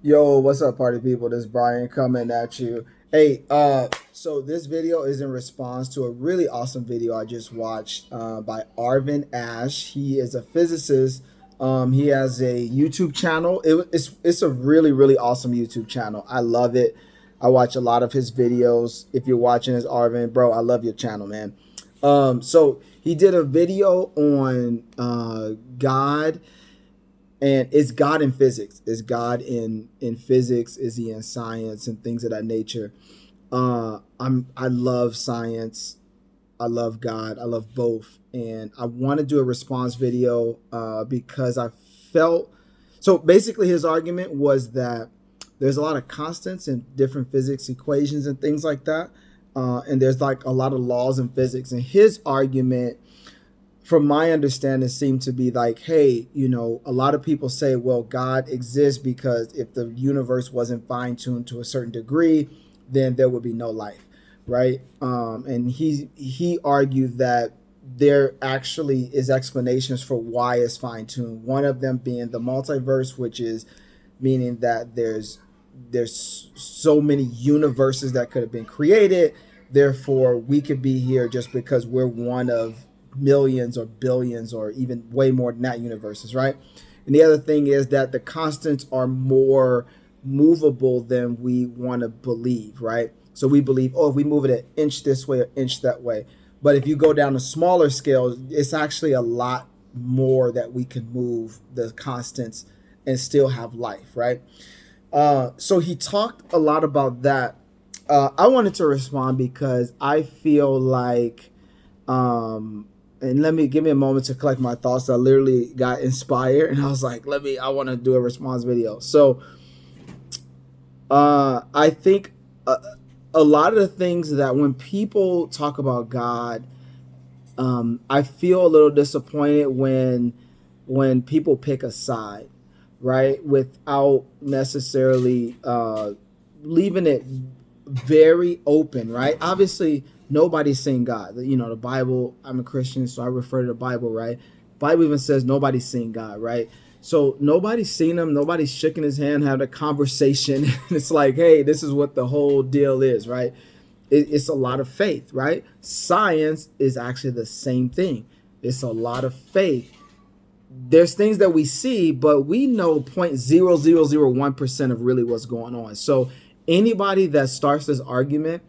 Yo, what's up, party people? This is Brian coming at you. Hey, so this video is in response to a really awesome video I just watched by Arvin Ash. He is a physicist. He has a YouTube channel. It's a really awesome YouTube channel. I love it. I watch a lot of his videos. If you're watching this, Arvin, bro, I love your channel, man. So he did a video on God, and it's God in physics. Is God in physics? Is he in science and things of that nature? I love science. I love God. I love both, and I want to do a response video because I felt so. Basically, his argument was that there's a lot of constants in different physics equations and things like that, and there's like a lot of laws in physics. And his argument, from my understanding, seemed to be like, hey, a lot of people say, well, God exists because if the universe wasn't fine-tuned to a certain degree, then there would be no life, right? And he argued that there actually is explanations for why it's fine-tuned. One of them being the multiverse, which is meaning that there's so many universes that could have been created. Therefore, we could be here just because we're one of millions or billions or even way more than that universes, right? And the other thing is that the constants are more movable than we want to believe, right? So we believe, oh, if we move it an inch this way or inch that way. But if you go down to smaller scales, it's actually a lot more that we can move the constants and still have life, right? So he talked a lot about that. I wanted to respond because I feel like and give me a moment to collect my thoughts. I literally got inspired and I was like, I want to do a response video. So I think a lot of the things that when people talk about God, I feel a little disappointed when people pick a side, right? Without necessarily leaving it very open, right? Obviously, nobody's seen God. The Bible, I'm a Christian, so I refer to the Bible, right? Bible even says nobody's seen God, right? So nobody's seen him. Nobody's shaking his hand, had a conversation. It's like, hey, this is what the whole deal is, right? It's a lot of faith, right? Science is actually the same thing. It's a lot of faith. There's things that we see, but we know 0.0001% of really what's going on. So anybody that starts this argument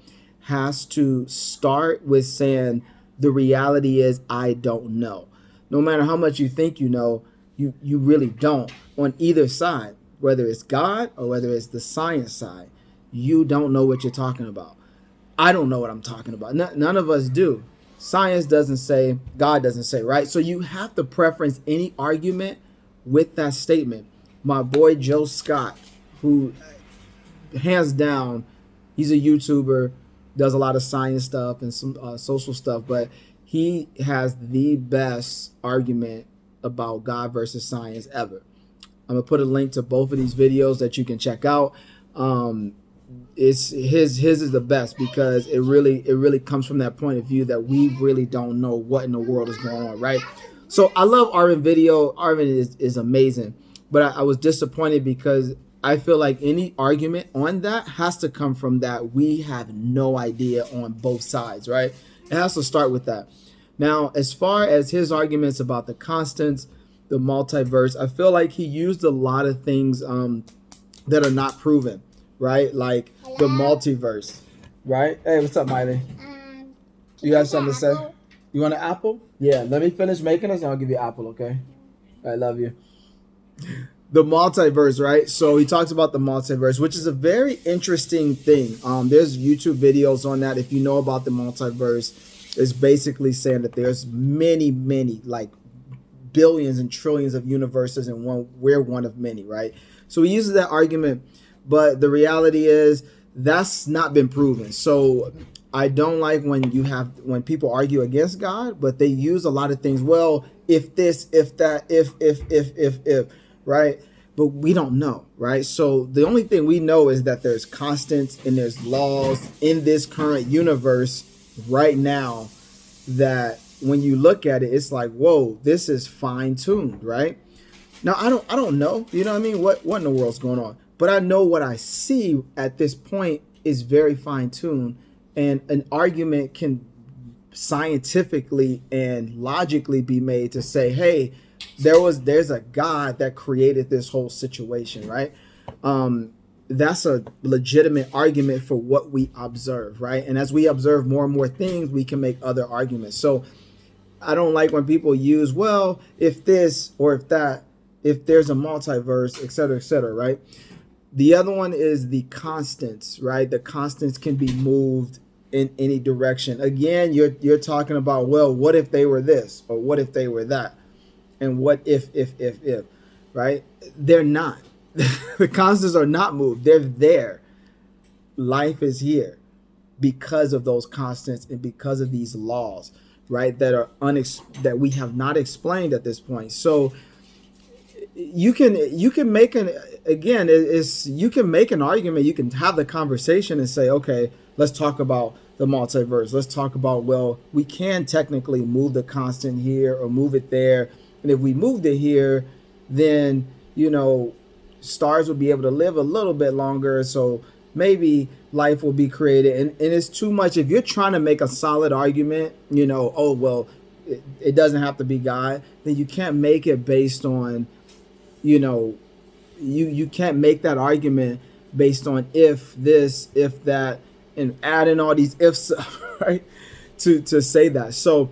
has to start with saying the reality is I don't know. No matter how much you think you know, you really don't. On either side, whether it's God or whether it's the science side, you don't know what you're talking about. I don't know what I'm talking about. None of us do. Science doesn't say, God doesn't say, right? So you have to preference any argument with that statement. My boy Joe Scott, who hands down, he's a YouTuber, does a lot of science stuff and some social stuff, but he has the best argument about God versus science ever. I'm gonna put a link to both of these videos that you can check out. It's his is the best because it really comes from that point of view that we really don't know what in the world is going on, right? So I love Arvin video. Arvin is amazing, but I was disappointed because I feel like any argument on that has to come from that we have no idea on both sides, right? It has to start with that. Now, as far as his arguments about the constants, the multiverse, I feel like he used a lot of things that are not proven, right? Like Hello? the multiverse, right? Hey, what's up, Miley? You got something to say? You want an apple? Yeah, let me finish making this and I'll give you an apple, okay? I love you. The multiverse, right? So he talks about the multiverse, which is a very interesting thing. There's YouTube videos on that. If you know about the multiverse, it's basically saying that there's many, like billions and trillions of universes, and we're one of many, right? So he uses that argument, but the reality is that's not been proven. So I don't like when people argue against God, but they use a lot of things. Well, if this, if that, if, right? But we don't know, right? So the only thing we know is that there's constants and there's laws in this current universe right now that when you look at it, it's like, whoa, this is fine-tuned, right? Now I don't know, you know what I mean? What in the world's going on? But I know what I see at this point is very fine tuned, and an argument can scientifically and logically be made to say, hey, there's a God that created this whole situation, right? That's a legitimate argument for what we observe, right? And as we observe more and more things, we can make other arguments. So I don't like when people use, well, if this or if that, if there's a multiverse, et cetera, right? The other one is the constants, right? The constants can be moved in any direction. Again, you're talking about, well, what if they were this, or what if they were that, and what if, right? They're not. The constants are not moved. They're there. Life is here because of those constants and because of these laws, right? That are that we have not explained at this point. So you can make an again is you can make an argument. You can have the conversation and say, okay, let's talk about the multiverse. Let's talk about, well, we can technically move the constant here or move it there, and if we moved it here, then stars will be able to live a little bit longer, so maybe life will be created. And it's too much if you're trying to make a solid argument, oh well, it doesn't have to be God, then you can't make it based on, you can't make that argument based on if this, if that, and add in all these ifs, right? To say that. So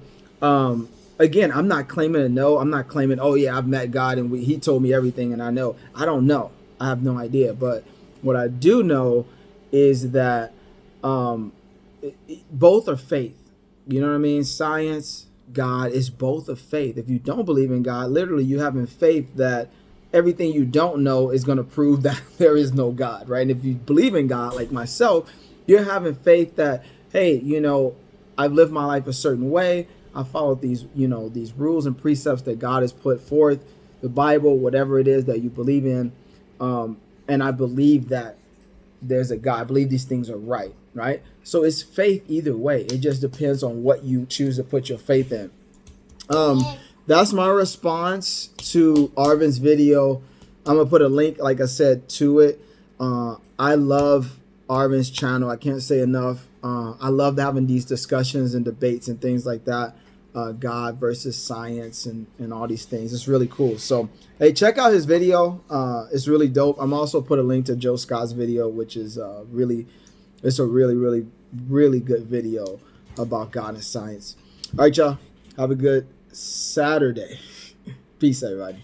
again, I'm not claiming to know. I'm not claiming, oh yeah, I've met God and he told me everything and I know. I don't know. I have no idea. But what I do know is that both are faith. You know what I mean? Science, God is both a faith. If you don't believe in God, literally you having faith that everything you don't know is going to prove that there is no God, right? And if you believe in God, like myself, you're having faith that, hey, I've lived my life a certain way. I followed these, these rules and precepts that God has put forth, the Bible, whatever it is that you believe in. And I believe that there's a God. I believe these things are right, right? So it's faith either way. It just depends on what you choose to put your faith in. That's my response to Arvin's video. I'm going to put a link, like I said, to it. I love Arvin's channel. I can't say enough. I love having these discussions and debates and things like that. God versus science and all these things. It's really cool. So, hey, check out his video. It's really dope. I'm also put a link to Joe Scott's video, which is it's a really good video about God and science. All right, y'all. Have a good Saturday. Peace, everybody.